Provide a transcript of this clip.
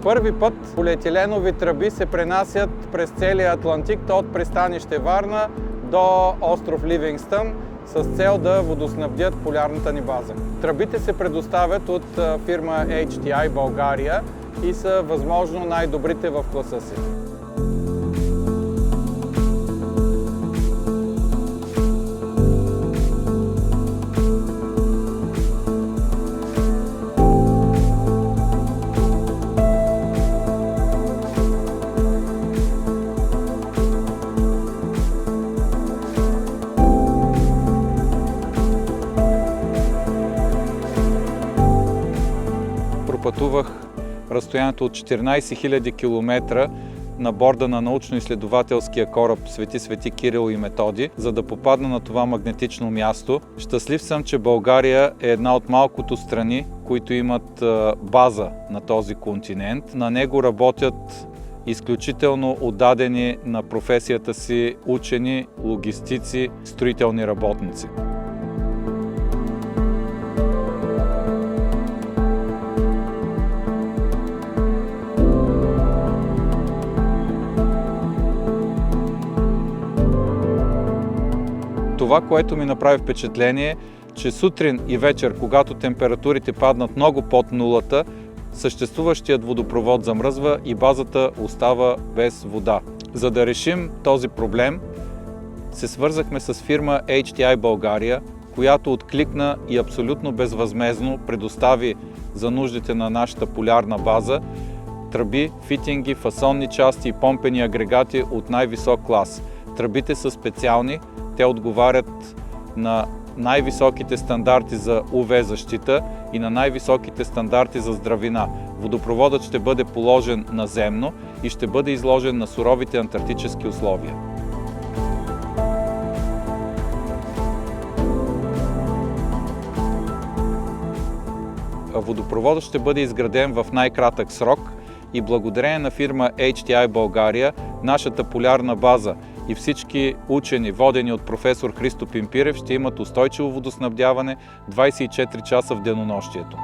първи път полиетиленови тръби се пренасят през целия Атлантик, от пристанище Варна до остров Ливингстън, с цел да водоснабдят полярната ни база. Тръбите се предоставят от фирма HTI България и са възможно най-добрите в класа си. Пътувах разстоянието от 14 000 км на борда на научно-изследователския кораб Свети Кирил и Методи, за да попадна на това магнетично място. Щастлив съм, че България е една от малкото страни, които имат база на този континент. На него работят изключително отдадени на професията си учени, логистици, строителни работници. Това, което ми направи впечатление, че сутрин и вечер, когато температурите паднат много под нулата, съществуващият водопровод замръзва и базата остава без вода. За да решим този проблем, се свързахме с фирма HTI България, която откликна и абсолютно безвъзмездно предостави за нуждите на нашата полярна база тръби, фитинги, фасонни части и помпени агрегати от най-висок клас. Тръбите са специални, те отговарят на най-високите стандарти за UV защита и на най-високите стандарти за здравина. Водопроводът ще бъде положен наземно и ще бъде изложен на суровите антарктически условия. Водопроводът ще бъде изграден в най-кратък срок и благодарение на фирма HTI България, нашата полярна база и всички учени, водени от професор Христо Пимпирев, ще имат устойчиво водоснабдяване 24 часа в денонощието.